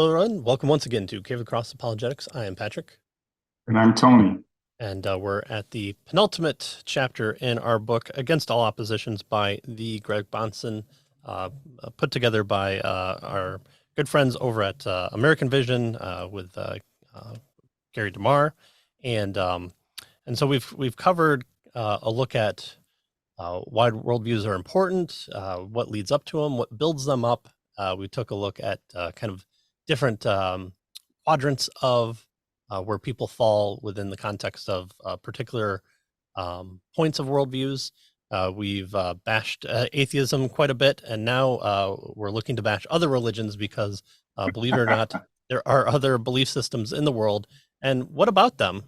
Hello, everyone. Welcome once again to Cave Across Apologetics. I am Patrick, And I'm Tony. and we're at the penultimate chapter in our book, Against All Oppositions by the Greg Bahnsen, put together by our good friends over at American Vision with Gary DeMar. And so we've covered a look at why worldviews are important, what leads up to them, what builds them up. We took a look at kind of different quadrants of where people fall within the context of particular points of worldviews. We've bashed atheism quite a bit, and now we're looking to bash other religions because, believe it or not, there are other belief systems in the world. And what about them?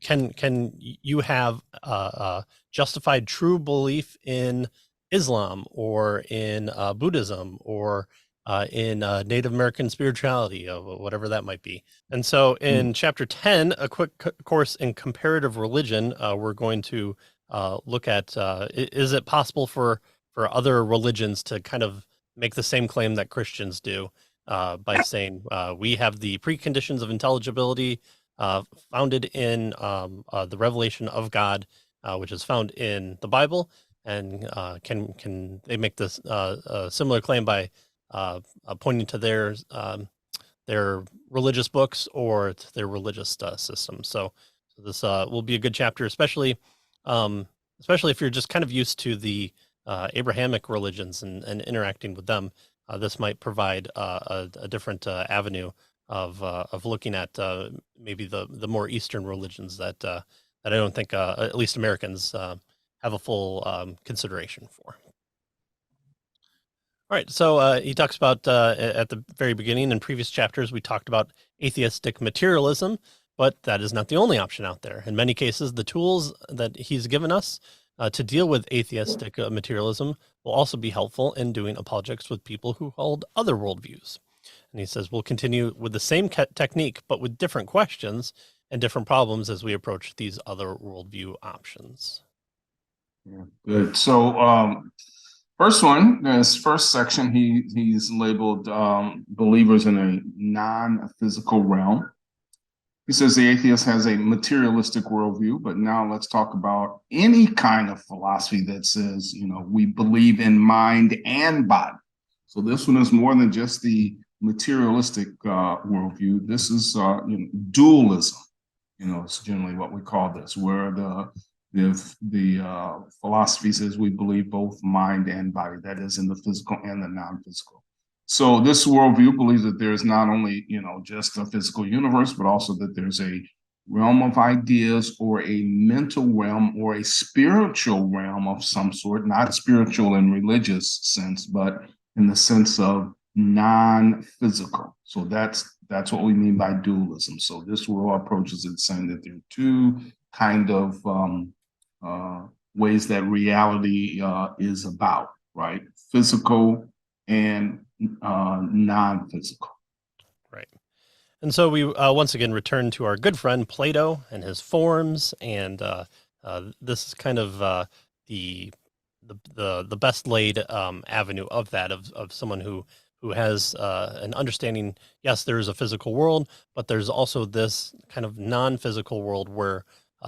Can you have justified true belief in Islam or in Buddhism or in Native American spirituality, whatever that might be? And so in chapter 10, a quick course in comparative religion, we're going to look at, is it possible for other religions to kind of make the same claim that Christians do by saying we have the preconditions of intelligibility founded in the revelation of God, which is found in the Bible, and can they make this similar claim by pointing to their religious books or to their religious system? So this will be a good chapter, especially if you're just kind of used to the Abrahamic religions and interacting with them. This might provide a different avenue of looking at maybe the more Eastern religions that I don't think at least Americans have a full consideration for. All right, so he talks about at the very beginning in previous chapters, we talked about atheistic materialism, but that is not the only option out there. In many cases, the tools that he's given us to deal with atheistic materialism will also be helpful in doing apologetics with people who hold other worldviews. And he says, we'll continue with the same technique, but with different questions and different problems as we approach these other worldview options. Yeah, good. So first one, this first section, he's labeled believers in a non-physical realm. He says the atheist has a materialistic worldview, but now let's talk about any kind of philosophy that says, we believe in mind and body. So this one is more than just the materialistic worldview. This is dualism. It's generally what we call this, where the philosophy says we believe both mind and body, that is in the physical and the non-physical. So this worldview believes that there's not only just a physical universe, but also that there's a realm of ideas or a mental realm or a spiritual realm of some sort, not spiritual in religious sense, but in the sense of non-physical. So that's what we mean by dualism. So this world approaches it saying that there are two kind of ways that reality is about, right? Physical and non-physical. Right. And so we once again return to our good friend Plato and his forms, and this is kind of the best laid avenue of that of someone who has an understanding. Yes, there is a physical world, but there's also this kind of non-physical world where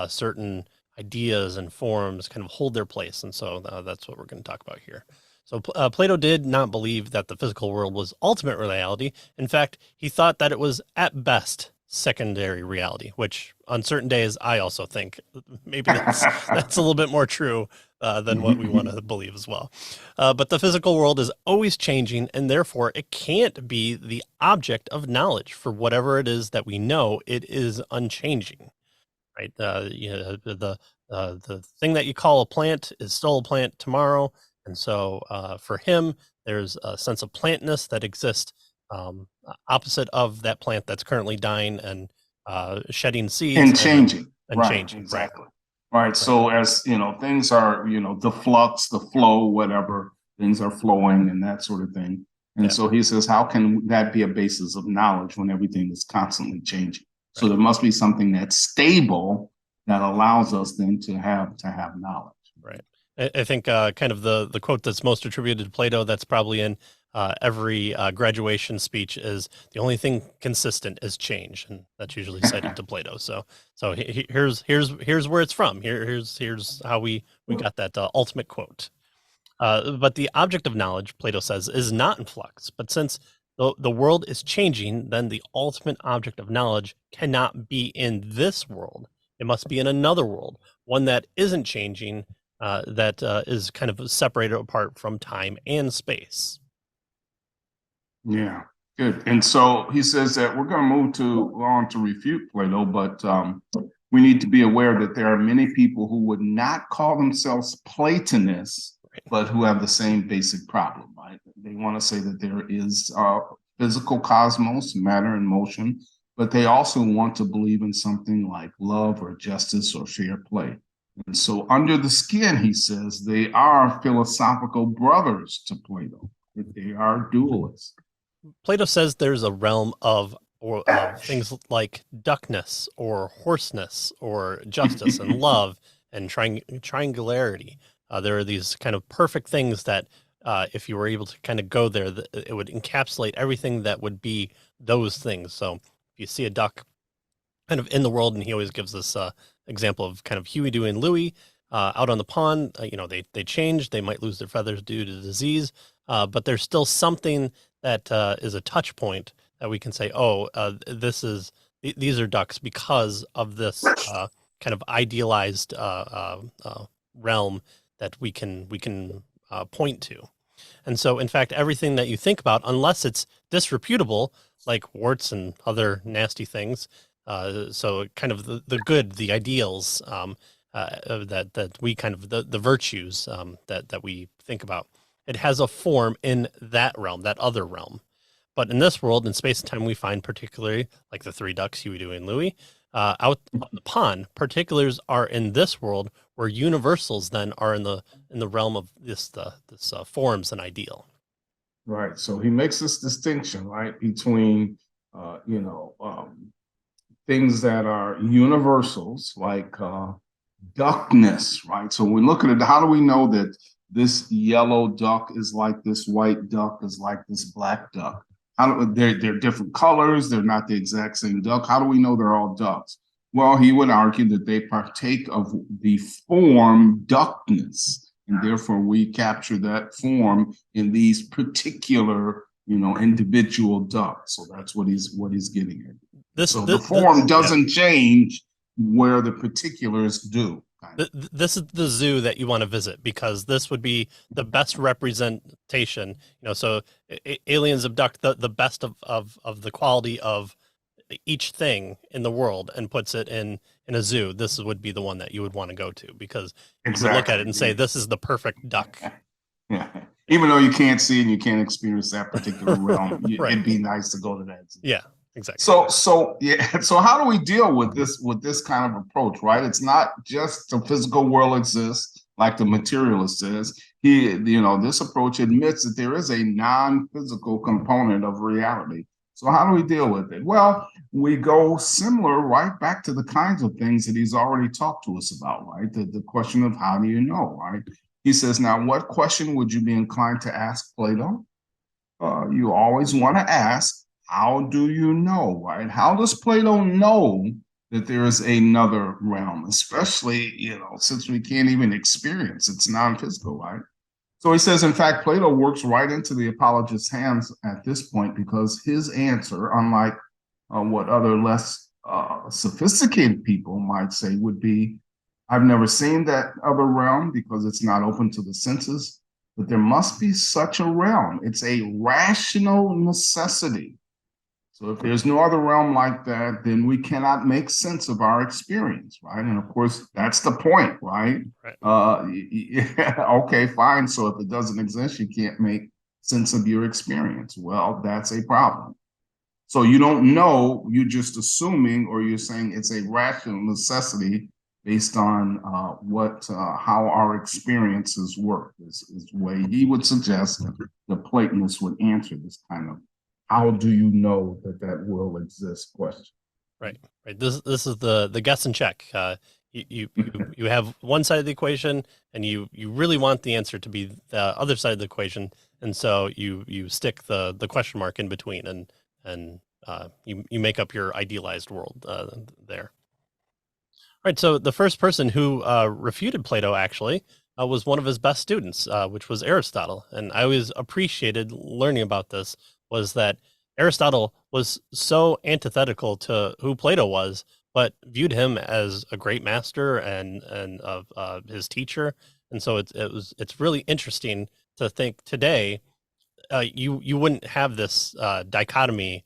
certain ideas and forms kind of hold their place, and so that's what we're going to talk about here. So Plato did not believe that the physical world was ultimate reality. In fact, he thought that it was at best secondary reality, which on certain days I also think maybe that's a little bit more true than what we want to believe as well. But the physical world is always changing, and therefore it can't be the object of knowledge. For whatever it is that we know, it is unchanging, right? The thing that you call a plant is still a plant tomorrow. And so for him, there's a sense of plantness that exists opposite of that plant that's currently dying and shedding seeds and changing. And changing. Exactly. Right. So as things are, the flux, the flow, whatever, things are flowing and that sort of thing. And so he says, how can that be a basis of knowledge when everything is constantly changing? So there must be something that's stable that allows us then to have knowledge. Right. I think kind of the quote that's most attributed to Plato that's probably in every graduation speech is the only thing consistent is change, and that's usually cited to Plato. So here's where it's from. Here's how we got that ultimate quote. But the object of knowledge, Plato says, is not in flux. But since the world is changing, then the ultimate object of knowledge cannot be in this world. It must be in another world, one that isn't changing, that is kind of separated apart from time and space. Yeah, good. And so he says that we're going to move on to refute Plato, but we need to be aware that there are many people who would not call themselves Platonists, but who have the same basic problem, right? They want to say that there is physical cosmos, matter and motion, but they also want to believe in something like love or justice or fair play. And so under the skin, he says, they are philosophical brothers to Plato. They are dualists. Plato says there's a realm of things like duckness or horseness or justice and love and triangularity. There are these kind of perfect things that if you were able to kind of go there, it would encapsulate everything that would be those things. So if you see a duck kind of in the world, and he always gives this example of kind of Huey, Dewey, and Louie out on the pond, they change, they might lose their feathers due to disease, but there's still something that is a touch point that we can say, these are ducks because of this kind of idealized realm that we can point to. And so, in fact, everything that you think about, unless it's disreputable, like warts and other nasty things, so kind of the good, the ideals that we kind of the virtues that we think about, it has a form in that realm, that other realm. But in this world, in space and time, we find particularly like the three ducks, Huey, Dewey, and Louie, out on the pond. Particulars are in this world, where universals then are in the realm of this forms and ideal. Right. So he makes this distinction, right, between things that are universals, like duckness, right? So we look at it, how do we know that this yellow duck is like this white duck is like this black duck? They're different colors, they're not the exact same duck. How do we know they're all ducks? Well, he would argue that they partake of the form duckness, and therefore we capture that form in these particular, individual ducks. So that's what he's getting at. The form doesn't change where the particulars do. This is the zoo that you want to visit, because this would be the best representation. So aliens abduct the best of the quality of each thing in the world and puts it in a zoo. This would be the one that you would want to go to, because you would look at it and say, this is the perfect duck. Yeah. Even though you can't see and you can't experience that particular realm, right. It'd be nice to go to that zoo. Yeah. Exactly. So how do we deal with this kind of approach, right? It's not just the physical world exists, like the materialist says. This approach admits that there is a non-physical component of reality. So how do we deal with it? Well, we go similar right back to the kinds of things that he's already talked to us about, right? The question of how do you know, right? He says, now, what question would you be inclined to ask Plato? You always want to ask, how do you know, right? How does Plato know that there is another realm, especially, since we can't even experience it's non-physical, right? So he says, in fact, Plato works right into the apologist's hands at this point, because his answer, unlike what other less sophisticated people might say, would be, I've never seen that other realm because it's not open to the senses, but there must be such a realm. It's a rational necessity. So if there's no other realm like that, then we cannot make sense of our experience, right? And of course, that's the point, right? Okay, fine. So if it doesn't exist, you can't make sense of your experience. Well, that's a problem. So you don't know, you're just assuming, or you're saying it's a rational necessity based on how our experiences work. Is the way he would suggest that the Platonists would answer this kind of how do you know that world exists question. Right. This is the guess and check. You have one side of the equation, and you really want the answer to be the other side of the equation, and so you stick the question mark in between, and you make up your idealized world there. Right. So the first person who refuted Plato actually was one of his best students, which was Aristotle. And I always appreciated learning about this, was that Aristotle was so antithetical to who Plato was, but viewed him as a great master and of his teacher. And so it's really interesting to think today you wouldn't have this dichotomy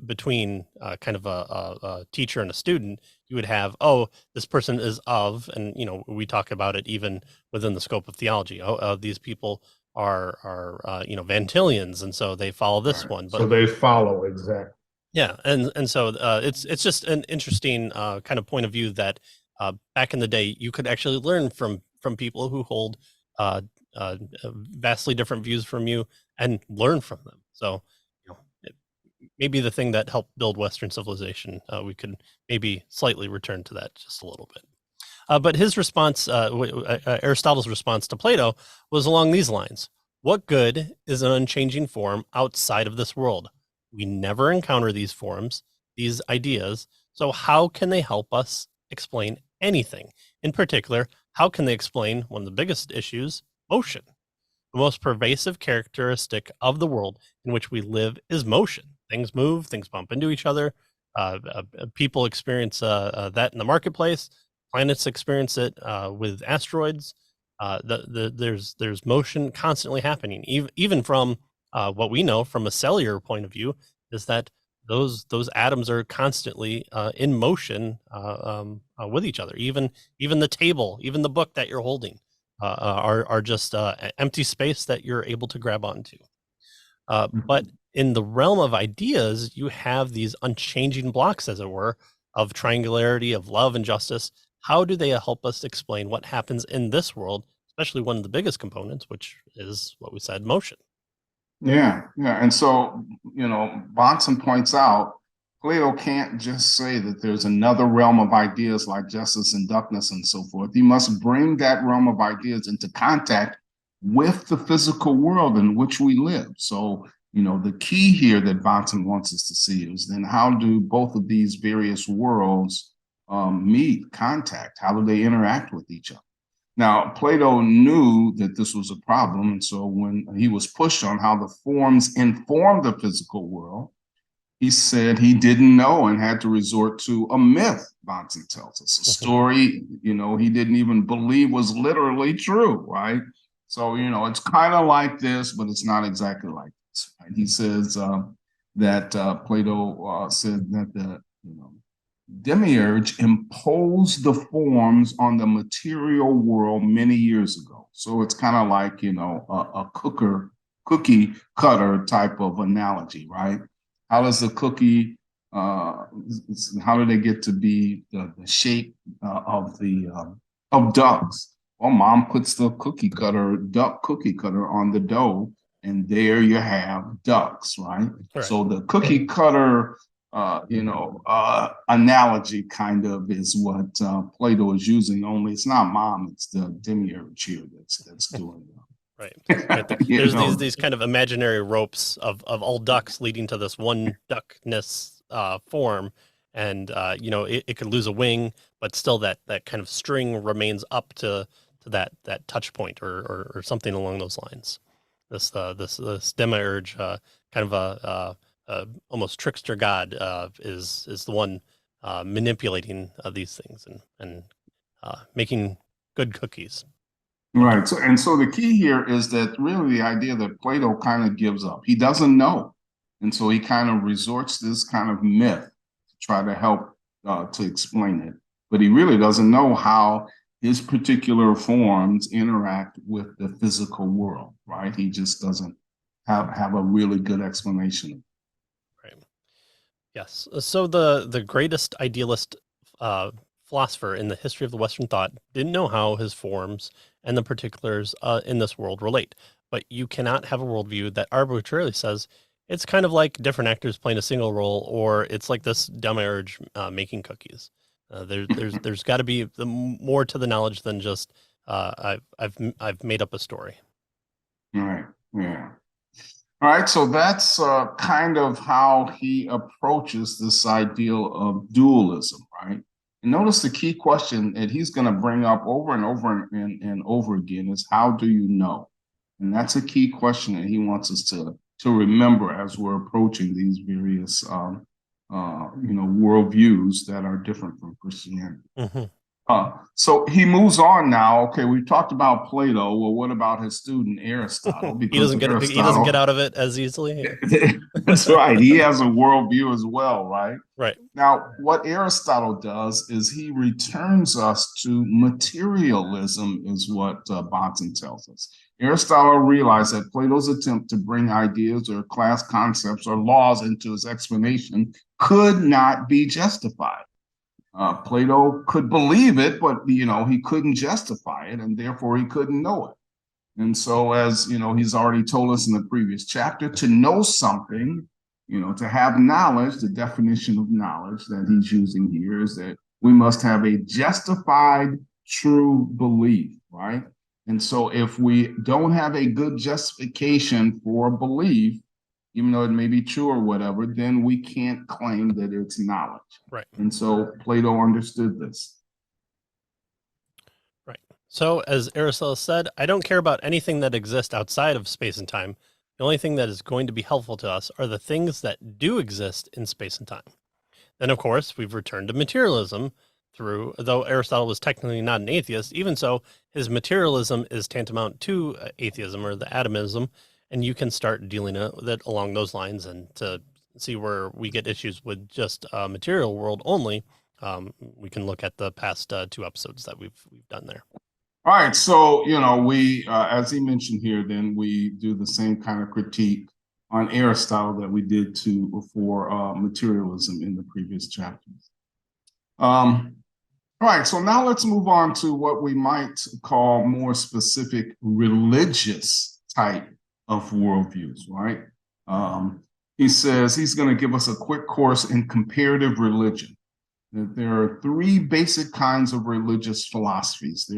between kind of a teacher and a student. You would have, oh, this person is of, and we talk about it even within the scope of theology. Oh, these people are Van Tillians, and so they follow this Right. one. But So they follow exactly. yeah, and so it's just an interesting kind of point of view that back in the day you could actually learn from people who hold uh, vastly different views from you and learn from them. So, it may be the thing that helped build Western civilization. We could maybe slightly return to that just a little bit. But his response, Aristotle's response to Plato, was along these lines: "What good is an unchanging form outside of this world? We never encounter these forms, these ideas. So how can they help us explain anything? In particular, how can they explain one of the biggest issues, motion? The most pervasive characteristic of the world in which we live is motion. Things move, things bump into each other. People experience that in the marketplace. Planets experience it with asteroids. There's motion constantly happening, even from what we know from a cellular point of view, is that those atoms are constantly in motion with each other. Even the table, even the book that you're holding are just empty space that you're able to grab onto. But in the realm of ideas, you have these unchanging blocks, as it were, of triangularity, of love and justice. How do they help us explain what happens in this world, especially one of the biggest components, which is what we said, motion? Yeah, yeah. And so, Bonson points out Plato can't just say that there's another realm of ideas like justice and duckness and so forth. He must bring that realm of ideas into contact with the physical world in which we live. So, the key here that Bonson wants us to see is then how do both of these various worlds meet, contact? How do they interact with each other? Now, Plato knew that this was a problem. And so when he was pushed on how the forms inform the physical world, he said he didn't know and had to resort to a myth, Bonson tells us, a story, he didn't even believe was literally true, right? So, it's kind of like this, but it's not exactly like this. Right? He says that Plato said that the, Demiurge imposed the forms on the material world many years ago. So it's kind of like, a cookie cutter type of analogy, right? How does the cookie, how do they get to be the shape of ducks? Well, mom puts the duck cookie cutter on the dough, and there you have ducks, right? Right. So the cookie cutter analogy kind of is what Plato is using. Only it's not mom; it's the demiurge here that's doing Right. Right. There's these kind of imaginary ropes of all ducks leading to this one duckness form, and it could lose a wing, but still that kind of string remains up to that touch point or something along those lines. This demiurge, kind of a almost trickster god, is the one manipulating these things and making good cookies. Right. So the key here is that really the idea that Plato kind of gives up. He doesn't know. And so he kind of resorts to this kind of myth to try to help to explain it. But he really doesn't know how his particular forms interact with the physical world, right? He just doesn't have a really good explanation. Right. Yes. So the greatest idealist philosopher in the history of the Western thought didn't know how his forms and the particulars in this world relate. But you cannot have a worldview that arbitrarily says it's kind of like different actors playing a single role, or it's like this demiurge making cookies. There's got to be more to the knowledge than just I've made up a story. Right. Yeah. All right, so that's kind of how he approaches this ideal of dualism, right? And notice the key question that he's going to bring up over and over and over again is how do you know? And that's a key question that he wants us to remember as we're approaching these various worldviews that are different from Christianity. Mm-hmm. So he moves on now. Okay, we talked about Plato. Well, what about his student Aristotle? He Because doesn't get he doesn't get Aristotle, out of it as easily. Yeah. that's right. He has a worldview as well, right? Right. Now, what Aristotle does is he returns us to materialism, is what Bonson tells us. Aristotle realized that Plato's attempt to bring ideas or class concepts or laws into his explanation could not be justified. Plato could believe it, but he couldn't justify it, and therefore he couldn't know it. And so, as he's already told us in the previous chapter, to know something, to have knowledge, the definition of knowledge that he's using here is that we must have a justified true belief, right? And so if we don't have a good justification for a belief, even though it may be true or whatever, then we can't claim that it's knowledge. Right. And so Plato understood this. Right. So, as Aristotle said, I don't care about anything that exists outside of space and time. The only thing that is going to be helpful to us are the things that do exist in space and time. Then, of course, we've returned to materialism though Aristotle was technically not an atheist, even so, his materialism is tantamount to atheism or the atomism, and you can start dealing with it along those lines. And to see where we get issues with just material world only, we can look at the past two episodes that we've done there. All right, so we, as he mentioned here, then we do the same kind of critique on Aristotle that we did for materialism in the previous chapters. All right, so now let's move on to what we might call more specific religious type of worldviews, right? He says he's going to give us a quick course in comparative religion. That there are three basic kinds of religious philosophies.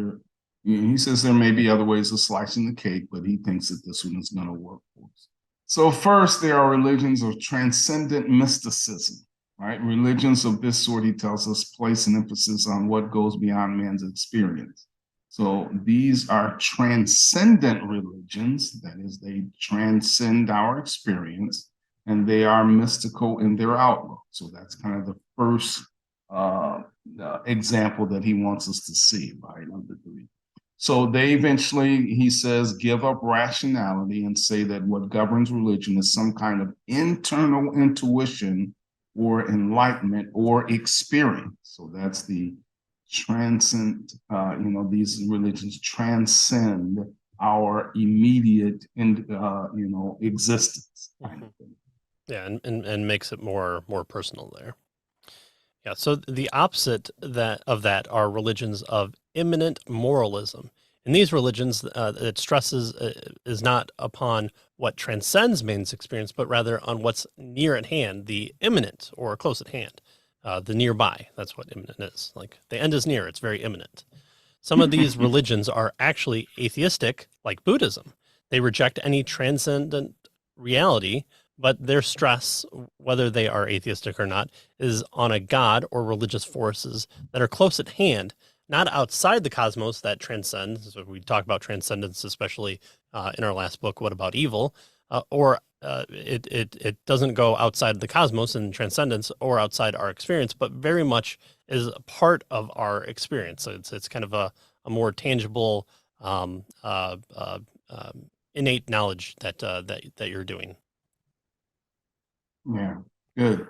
He says there may be other ways of slicing the cake, but he thinks that this one is going to work for us. So first, there are religions of transcendent mysticism, right? Religions of this sort, he tells us, place an emphasis on what goes beyond man's experience. So these are transcendent religions, that is, they transcend our experience, and they are mystical in their outlook. So that's kind of the first example that he wants us to see, right, of the three. So they eventually, he says, give up rationality and say that what governs religion is some kind of internal intuition or enlightenment or experience. So that's the transcend, these religions transcend our immediate, existence. Mm-hmm. Yeah, and makes it more personal there. Yeah, so the opposite of that are religions of immanent moralism. In these religions, it stresses is not upon what transcends man's experience, but rather on what's near at hand, the immanent or close at hand, the nearby. That's what immanent is. Like the end is near; it's very imminent. Some of these religions are actually atheistic, like Buddhism. They reject any transcendent reality, but their stress, whether they are atheistic or not, is on a god or religious forces that are close at hand, not outside the cosmos that transcend. So we talk about transcendence, especially in our last book, What About Evil? It doesn't go outside the cosmos and transcendence or outside our experience, but very much is a part of our experience. So it's kind of a more tangible, innate knowledge that you're doing. Yeah, good.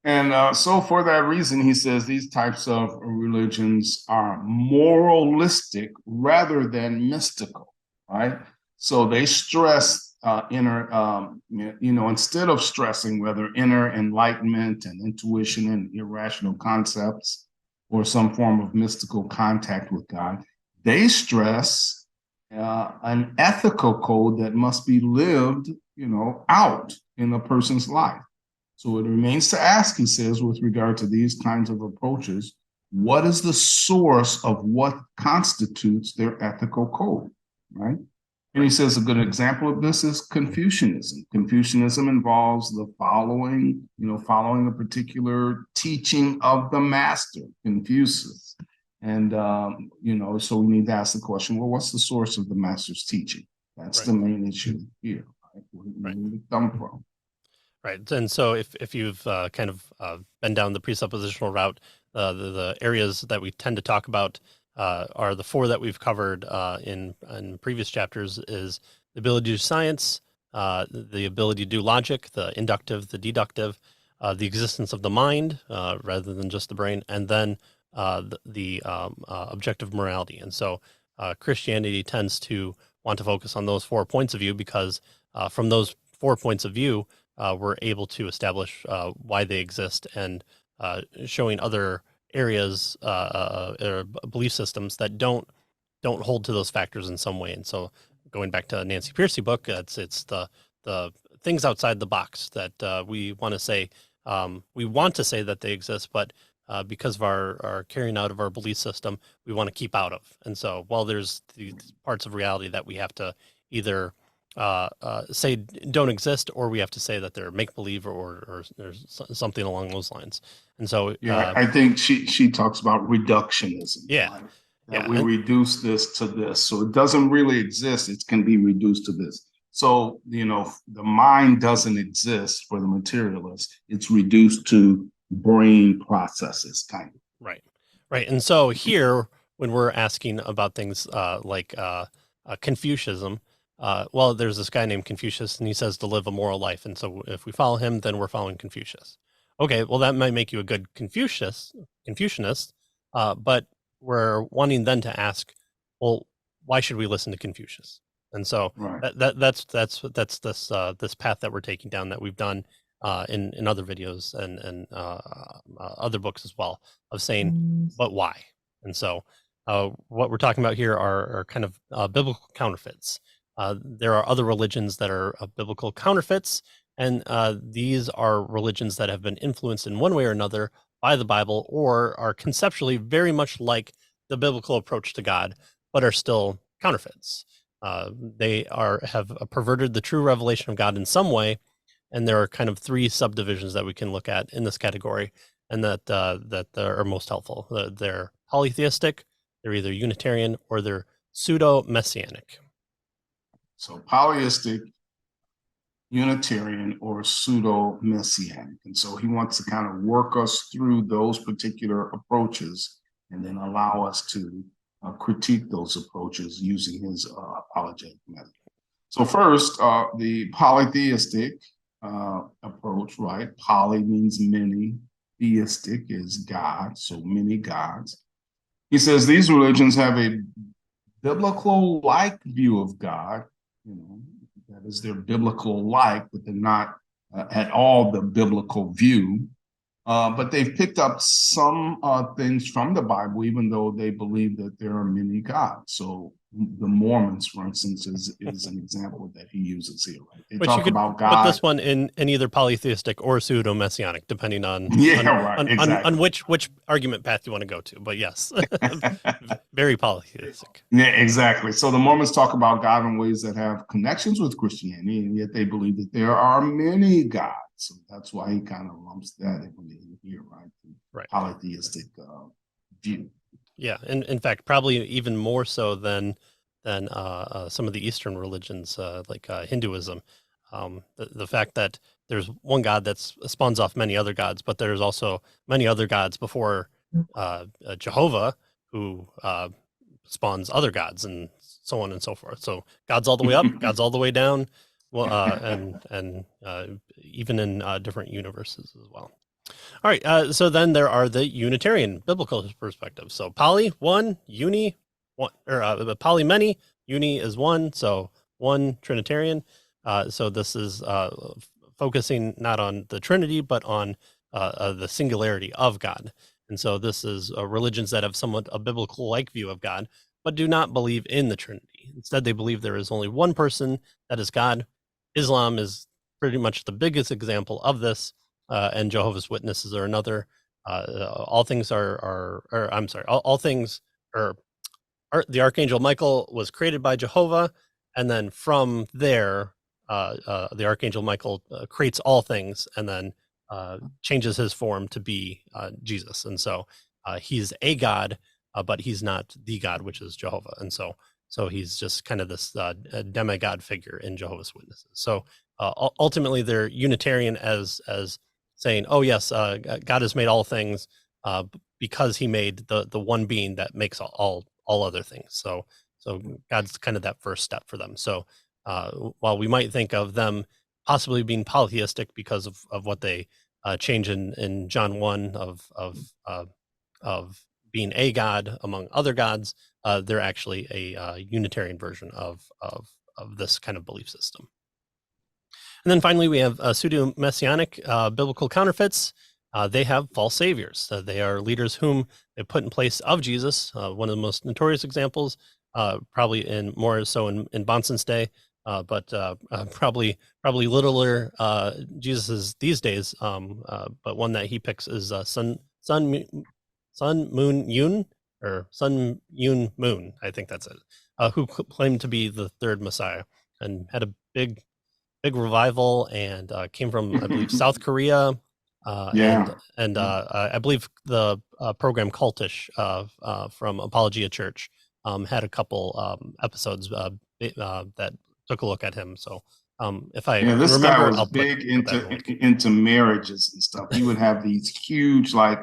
And so for that reason, he says these types of religions are moralistic rather than mystical, right? So they stress inner, instead of stressing whether inner enlightenment and intuition and irrational concepts or some form of mystical contact with God, they stress an ethical code that must be lived, out in a person's life. So it remains to ask, he says, with regard to these kinds of approaches, what is the source of what constitutes their ethical code, right? And he says a good example of this is Confucianism. Confucianism involves the following a particular teaching of the master, Confucius. And, so we need to ask the question, well, what's the source of the master's teaching? That's the main issue here, right? Where did it come from? Right. And so if you've kind of been down the presuppositional route, the areas that we tend to talk about are the four that we've covered in previous chapters is the ability to do science, the ability to do logic, the inductive, the deductive, the existence of the mind rather than just the brain, and then the objective morality. And so Christianity tends to want to focus on those 4 points of view because from those 4 points of view, we're able to establish why they exist and showing other areas or belief systems that don't hold to those factors in some way. And so going back to Nancy Pearcey book, it's the things outside the box that we want to say that they exist, but because of our carrying out of our belief system, we want to keep out of. And so while there's these parts of reality that we have to either say don't exist, or we have to say that they're make believe or there's something along those lines. And so I think she talks about reductionism. Yeah. Right? That we reduce this to this. So it doesn't really exist. It can be reduced to this. So, the mind doesn't exist for the materialist. It's reduced to brain processes, kind of. Right. And so here, when we're asking about things like Confucianism, well, there's this guy named Confucius, and he says to live a moral life. And so if we follow him, then we're following Confucius. Okay, well, that might make you a good Confucianist, but we're wanting then to ask, well, why should we listen to Confucius? And so that's this path that we're taking down that we've done in other videos and other books as well, of saying, but why? And so what we're talking about here are kind of biblical counterfeits. There are other religions that are biblical counterfeits, and these are religions that have been influenced in one way or another by the Bible, or are conceptually very much like the biblical approach to God, but are still counterfeits. They have perverted the true revelation of God in some way, and there are kind of 3 subdivisions that we can look at in this category, and that are most helpful. They're polytheistic, they're either Unitarian, or they're pseudo-messianic. So polytheistic, Unitarian, or pseudo-messianic. And so he wants to kind of work us through those particular approaches and then allow us to critique those approaches using his apologetic method. So first, the polytheistic approach, right? Poly means many, theistic is God, so many gods. He says these religions have a biblical-like view of God, that is their biblical-like, but they're not at all the biblical view. But they've picked up some things from the Bible, even though they believe that there are many gods. So the Mormons, for instance, is an example that he uses here. Right? They talk about God. Put this one in either polytheistic or pseudo-messianic, depending on on which argument path you want to go to. But yes, very polytheistic. Yeah, exactly. So the Mormons talk about God in ways that have connections with Christianity, and yet they believe that there are many gods. So that's why he kind of lumps that in here, right? The polytheistic view. Yeah, and in fact, probably even more so than some of the Eastern religions like Hinduism. The fact that there's one God that spawns off many other gods, but there's also many other gods before Jehovah, who spawns other gods, and so on and so forth. So God's all the way up, God's all the way down. Well, and even in different universes as well. All right, so then there are the Unitarian biblical perspective. So poly, one, uni, one, or poly, many, uni is one, so one Trinitarian. So this is focusing not on the Trinity, but on the singularity of God. And so this is religions that have somewhat a biblical-like view of God, but do not believe in the Trinity. Instead, they believe there is only one person that is God. Islam is pretty much the biggest example of this, and Jehovah's Witnesses are another. All things all things are the Archangel Michael was created by Jehovah, and then from there, the Archangel Michael creates all things, and then changes his form to be Jesus. And so he's a god, but he's not the God, which is Jehovah. And so he's just kind of this demigod figure in Jehovah's Witnesses. So ultimately, they're Unitarian as saying, oh yes, God has made all things because he made the one being that makes all other things. So God's kind of that first step for them. So while we might think of them possibly being polytheistic because of what they change in John 1 of being a god among other gods, they're actually a Unitarian version of this kind of belief system. And then finally, we have pseudo-messianic biblical counterfeits. They have false saviors. They are leaders whom they put in place of Jesus. One of the most notorious examples, probably more so in Bonson's day, but probably littler Jesus's these days. But one that he picks is Sun Moon Yoon, or Sun Yoon Moon, I think that's it, who claimed to be the third Messiah and had a big revival, and came from, I believe, South Korea. And I believe the program Cultish from Apologia Church had a couple episodes that took a look at him. So if I this remember, guy was I'll big put into marriages and stuff. He would have these huge, like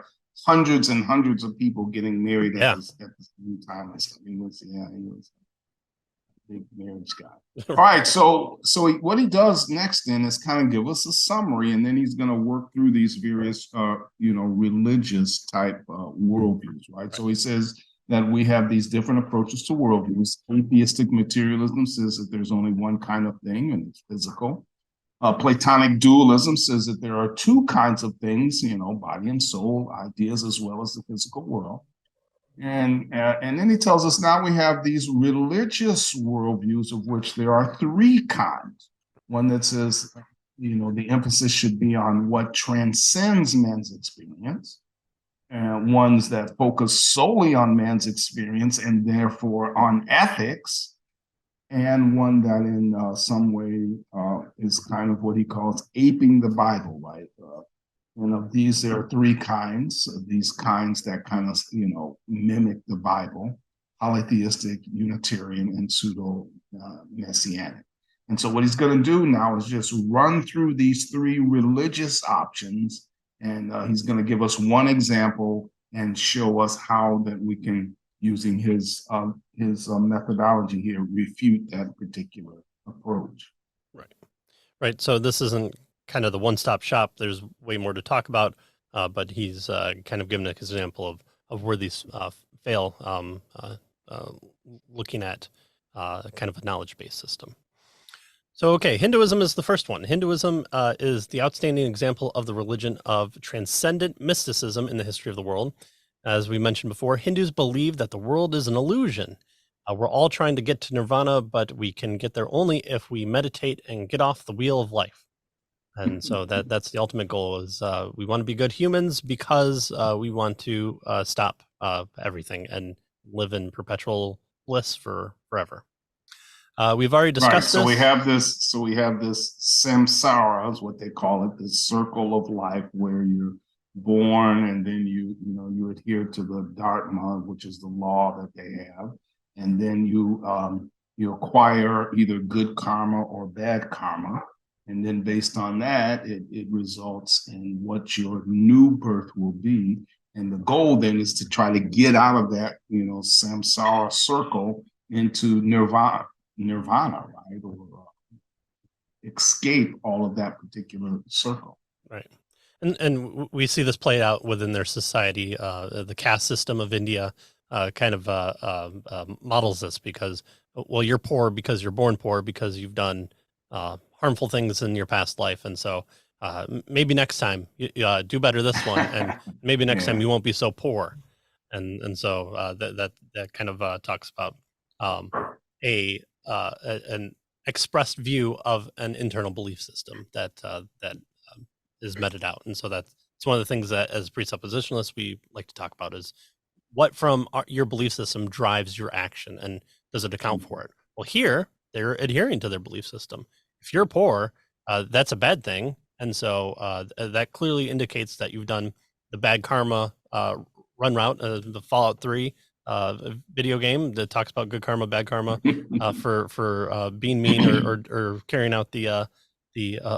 hundreds and hundreds of people getting married at the same time. He was a big marriage guy. All right, so what he does next then is kind of give us a summary, and then he's going to work through these various religious type worldviews, right? So he says that we have these different approaches to worldviews. Atheistic materialism says that there's only one kind of thing, and it's physical. Platonic dualism says that there are two kinds of things, body and soul, ideas as well as the physical world. And then he tells us now we have these religious worldviews, of which there are three kinds. One that says, the emphasis should be on what transcends man's experience, and ones that focus solely on man's experience and therefore on ethics, and one that in some way is kind of what he calls aping the Bible, right? And of these, there are three kinds. These kinds that kind of, mimic the Bible: polytheistic, Unitarian, and pseudo-messianic. And so what he's going to do now is just run through these three religious options, and he's going to give us one example and show us how that we can, using his methodology here, refute that particular approach. Right. So this isn't kind of the one-stop shop. There's way more to talk about, but he's kind of given an example of where these fail, looking at kind of a knowledge-based system. So, okay, Hinduism is the first one. Hinduism is the outstanding example of the religion of transcendent mysticism in the history of the world. As we mentioned before, Hindus believe that the world is an illusion. We're all trying to get to nirvana, but we can get there only if we meditate and get off the wheel of life. And so that's the ultimate goal, is we want to be good humans because we want to stop everything and live in perpetual bliss forever. We've already discussed this. So we have this samsara, is what they call it, this circle of life where you're born and then you adhere to the dharma, which is the law that they have, and then you acquire either good karma or bad karma. And then based on that, it results in what your new birth will be. And the goal then is to try to get out of that, samsara circle into nirvana, right? Or escape all of that particular circle. Right. And we see this play out within their society. The caste system of India kind of models this, because, well, you're poor because you're born poor because you've done harmful things in your past life, and so maybe next time you do better this one, and maybe next time you won't be so poor, and so that kind of talks about an expressed view of an internal belief system that is meted out. And so that's one of the things that, as presuppositionalists, we like to talk about, is what from your belief system drives your action, and does it account for it? Well, here they're adhering to their belief system. If you're poor, that's a bad thing. And so that clearly indicates that you've done the bad karma run route, the Fallout 3 video game that talks about good karma, bad karma for being mean or carrying out the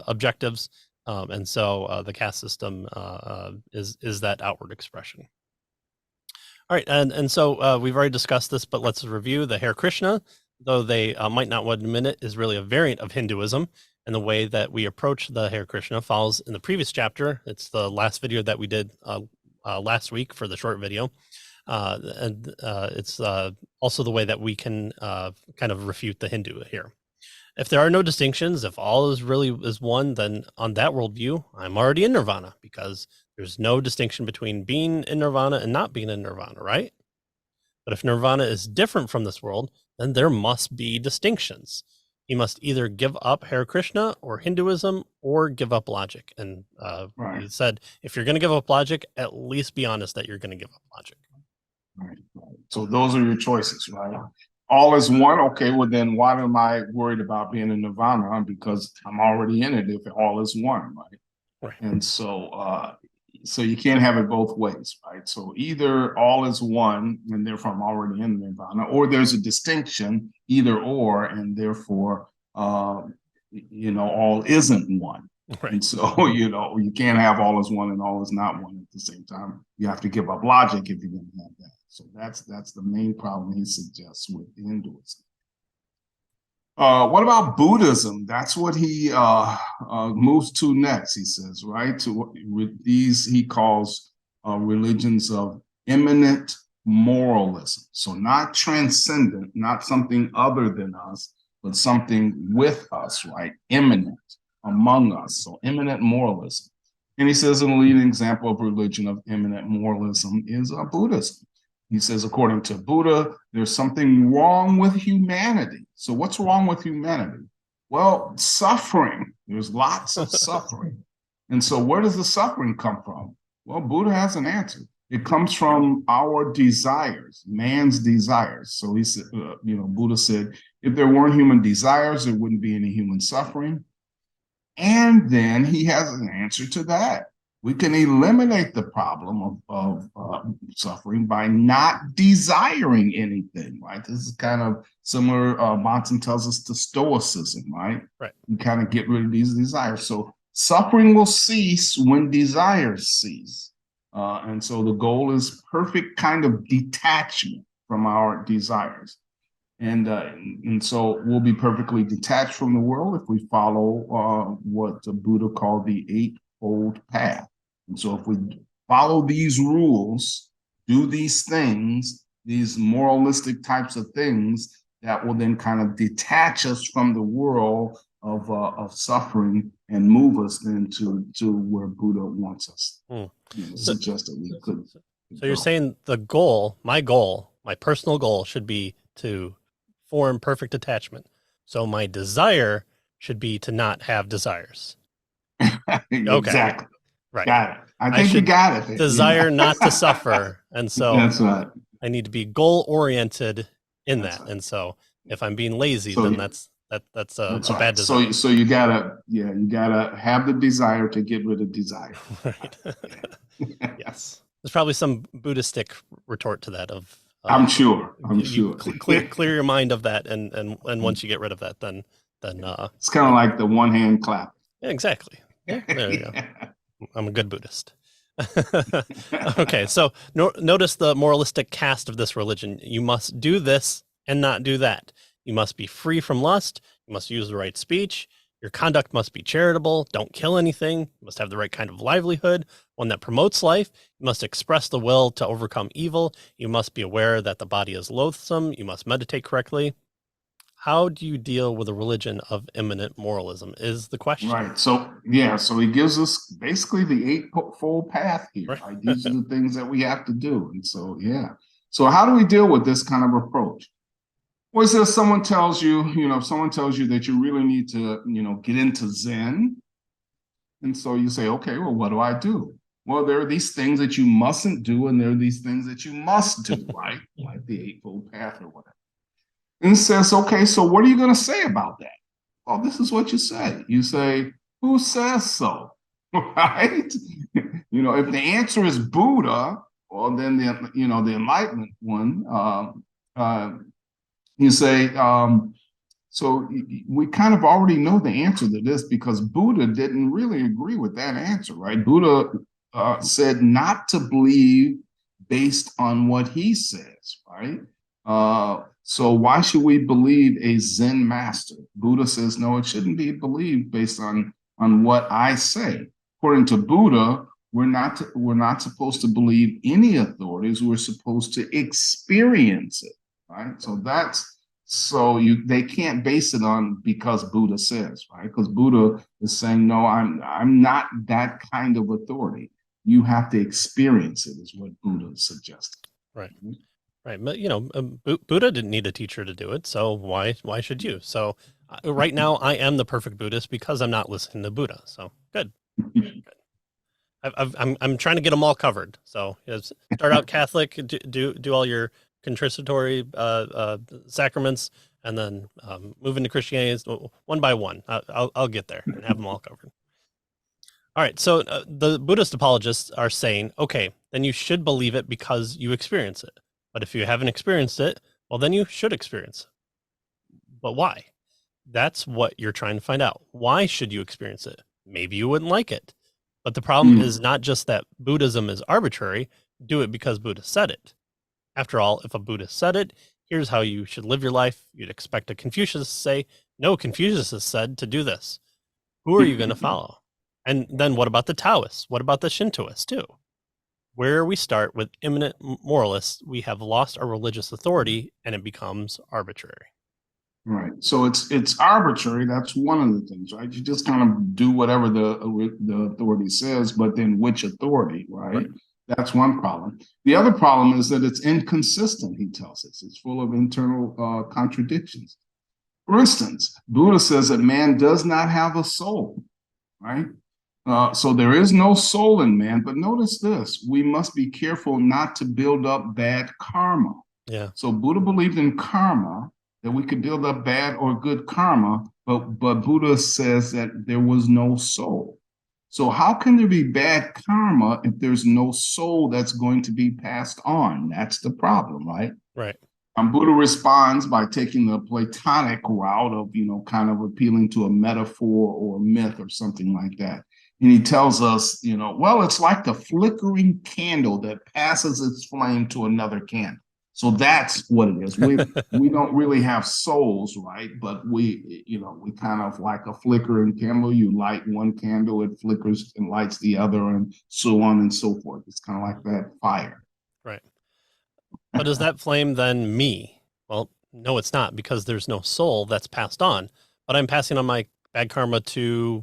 objectives. And so the caste system is that outward expression. All right, and so we've already discussed this, but let's review the Hare Krishna, though they might not want to admit it, is really a variant of Hinduism, and the way that we approach the Hare Krishna follows in the previous chapter. It's the last video that we did last week for the short video, and it's also the way that we can kind of refute the Hindu here. If there are no distinctions, if all is really is one, then on that worldview, I'm already in nirvana because there's no distinction between being in nirvana and not being in nirvana, right? But if nirvana is different from this world, then there must be distinctions. You must either give up Hare Krishna or Hinduism or give up logic. And Right. he said, if you're going to give up logic, at least be honest that you're going to give up logic. Right. So those are your choices, right? All is one. Okay, well then why am I worried about being in nirvana? Because I'm already in it if all is one, right? Right. And so so you can't have it both ways, right? So either all is one and therefore I'm already in nirvana, or there's a distinction, either or, and therefore all isn't one. Right. And so, you can't have all is one and all is not one at the same time. You have to give up logic if you're going to have that. So that's the main problem he suggests with Hinduism. What about Buddhism? That's what he moves to next, he says, right? To these he calls religions of immanent moralism. So not transcendent, not something other than us, but something with us, right? Immanent, among us. So immanent moralism. And he says a leading example of religion of immanent moralism is Buddhism. He says, according to Buddha, there's something wrong with humanity. So what's wrong with humanity? Well, suffering. There's lots of suffering. And so where does the suffering come from? Well, Buddha has an answer. It comes from our desires, man's desires. So he said, Buddha said, if there weren't human desires, there wouldn't be any human suffering. And then he has an answer to that. We can eliminate the problem of suffering by not desiring anything, right? This is kind of similar, Monson tells us, to Stoicism, right? Right. We kind of get rid of these desires. So suffering will cease when desires cease. And so the goal is perfect kind of detachment from our desires. And so we'll be perfectly detached from the world if we follow what the Buddha called the Eightfold Path. And so if we follow these rules, do these things, these moralistic types of things, that will then kind of detach us from the world of suffering and move us into where Buddha wants us. Suggest that we could. So you're saying the goal, my personal goal should be to form perfect attachment. So my desire should be to not have desires. Exactly. Right. Got it. I think you got it. Desire not to suffer. And so that's right. I need to be goal oriented in That's that. right. And so if I'm being lazy, So then that's a bad desire. So you gotta have the desire to get rid of desire. Right. Yes. There's probably some Buddhistic retort to that of I'm sure. Clear your mind of that, and once you get rid of that, then it's kind of like the one hand clap. Yeah, exactly. Yeah, there you go. I'm a good Buddhist. Okay, so notice the moralistic cast of this religion. You must do this and not do that. You must be free from lust. You must use the right speech. Your conduct must be charitable. Don't kill anything. You must have the right kind of livelihood, one that promotes life. You must express the will to overcome evil. You must be aware that the body is loathsome. You must meditate correctly. How do you deal with a religion of immanent moralism is the question. Right. So he gives us basically the Eightfold Path here. Right? These are the things that we have to do. And so, So how do we deal with this kind of approach? Well, it says someone tells you, if someone tells you that you really need to, get into Zen. And so you say, okay, well, what do I do? Well, there are these things that you mustn't do, and there are these things that you must do, right? Like the Eightfold Path or whatever. And says, okay, so what are you going to say about that? Well, this is what you say. You say, who says so? Right? If the answer is Buddha, well, then the Enlightenment one, you say, so we kind of already know the answer to this because Buddha didn't really agree with that answer, right? Buddha said not to believe based on what he says, right? So why should we believe a Zen master? Buddha says, no, it shouldn't be believed based on what I say. According to Buddha, we're not supposed to believe any authorities. We're supposed to experience it, right? So they can't base it on because Buddha says, right? Because Buddha is saying, no, I'm not that kind of authority. You have to experience it, is what Buddha suggested. Right. Right. But, Buddha didn't need a teacher to do it. So why should you? So right now I am the perfect Buddhist because I'm not listening to Buddha. So good. I'm trying to get them all covered. So start out Catholic, do all your contributory sacraments, and then move into Christianity one by one. I'll get there and have them all covered. All right. So the Buddhist apologists are saying, okay, then you should believe it because you experience it. But if you haven't experienced it, well, then you should experience it. But why? That's what you're trying to find out. Why should you experience it? Maybe you wouldn't like it. But the problem is not just that Buddhism is arbitrary. Do it because Buddha said it. After all, if a Buddhist said it, here's how you should live your life. You'd expect a Confucius to say, no, Confucius has said to do this. Who are you going to follow? And then what about the Taoists? What about the Shintoists too? Where we start with imminent moralists, we have lost our religious authority and it becomes arbitrary. Right. So it's arbitrary. That's one of the things, right? You just kind of do whatever the authority says, but then which authority, right? That's one problem. The other problem is that it's inconsistent, he tells us. It's full of internal contradictions. For instance, Buddha says that man does not have a soul, right? So there is no soul in man, but notice this, we must be careful not to build up bad karma. Yeah. So Buddha believed in karma, that we could build up bad or good karma, but Buddha says that there was no soul. So how can there be bad karma if there's no soul that's going to be passed on? That's the problem, right? Right. Buddha responds by taking the Platonic route of, kind of appealing to a metaphor or a myth or something like that. And he tells us, well, it's like the flickering candle that passes its flame to another candle. So that's what it is. We don't really have souls, right? But we kind of like a flickering candle. You light one candle, it flickers and lights the other, and so on and so forth. It's kind of like that fire. Right. But is that flame then me? Well, no, it's not, because there's no soul that's passed on. But I'm passing on my bad karma to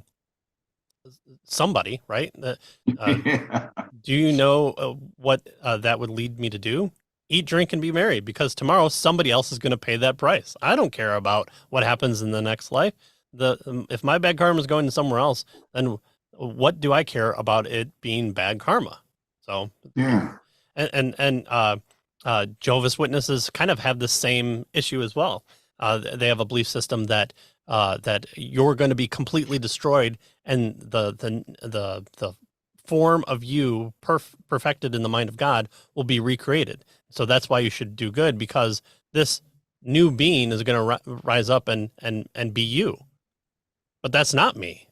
somebody, right? Do you know what that would lead me to do? Eat, drink, and be merry, because tomorrow somebody else is going to pay that price. I don't care about what happens in the next life. If my bad karma is going to somewhere else, then what do I care about it being bad karma? So, yeah. And Jehovah's Witnesses kind of have the same issue as well. They have a belief system that that you're going to be completely destroyed, and the form of you perfected in the mind of God will be recreated. So that's why you should do good, because this new being is going to rise up and be you. But that's not me.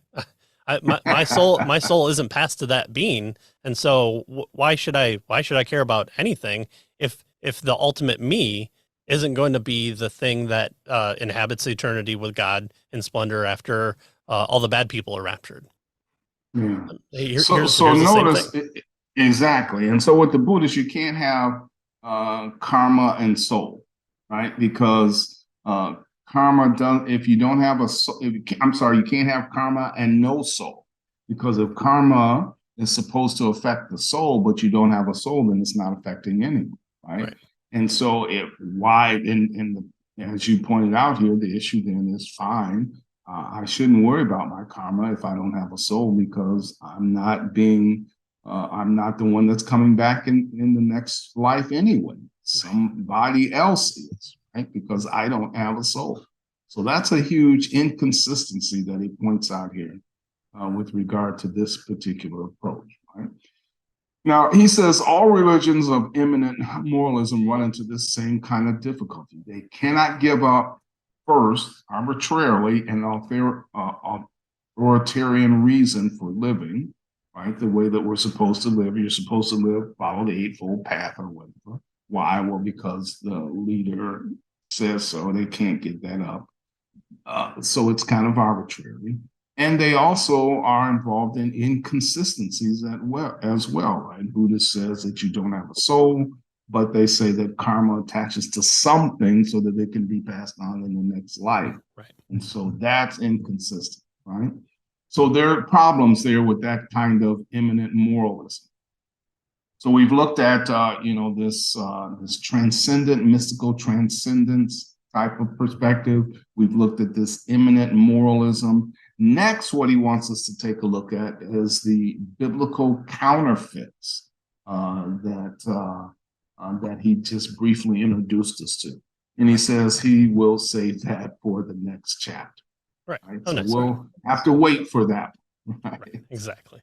My soul isn't passed to that being, and so why should I care about anything if the ultimate me isn't going to be the thing that inhabits eternity with God in splendor after all the bad people are raptured? Yeah. Here's notice exactly. And so with the Buddhists, you can't have karma and soul, right? Because karma does. If you don't have a soul, you can't have karma and no soul, because if karma is supposed to affect the soul, but you don't have a soul, then it's not affecting anyone, right? And so as you pointed out here, the issue then is fine. I shouldn't worry about my karma if I don't have a soul, because I'm not the one that's coming back in the next life anyway. Somebody else is, right? Because I don't have a soul. So that's a huge inconsistency that he points out here with regard to this particular approach, right? Now, he says all religions of imminent moralism run into this same kind of difficulty. They cannot give up first arbitrarily an authoritarian reason for living, right? The way that we're supposed to live. You're supposed to live, follow the Eightfold Path or whatever. Why? Well, because the leader says so. They can't get that up. So it's kind of arbitrary. And they also are involved in inconsistencies as well, right? Buddha says that you don't have a soul, but they say that karma attaches to something so that it can be passed on in the next life. Right. And so that's inconsistent, right? So there are problems there with that kind of imminent moralism. So we've looked at, this transcendent, mystical transcendence type of perspective. We've looked at this imminent moralism. Next, what he wants us to take a look at is the biblical counterfeits that he just briefly introduced us to. And he says he will save that for the next chapter. Right. Right? Oh, So nice. we'll have to wait for that. Right. Exactly.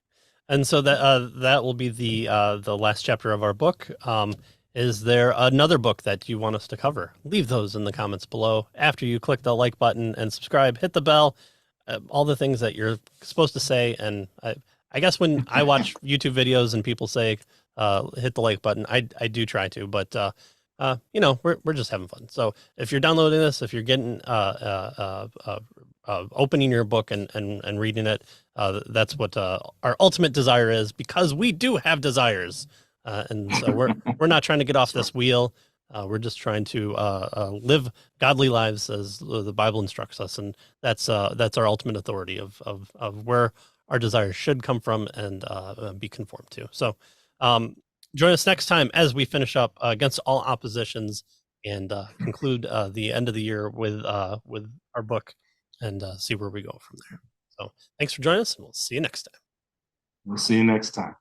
And so that will be the last chapter of our book. Is there another book that you want us to cover? Leave those in the comments below. After you click the like button and subscribe, hit the bell, all the things that you're supposed to say. And I guess when I watch YouTube videos and people say hit the like button, I do try to, but we're just having fun. So if you're downloading this, if you're getting opening your book and reading it, that's what our ultimate desire is, because we do have desires. And so we're not trying to get off this wheel. We're just trying to live godly lives as the Bible instructs us, and that's our ultimate authority of where our desires should come from and be conformed to. So join us next time as we finish up Against All Oppositions and conclude the end of the year with our book and see where we go from there. So thanks for joining us, and we'll see you next time. We'll see you next time.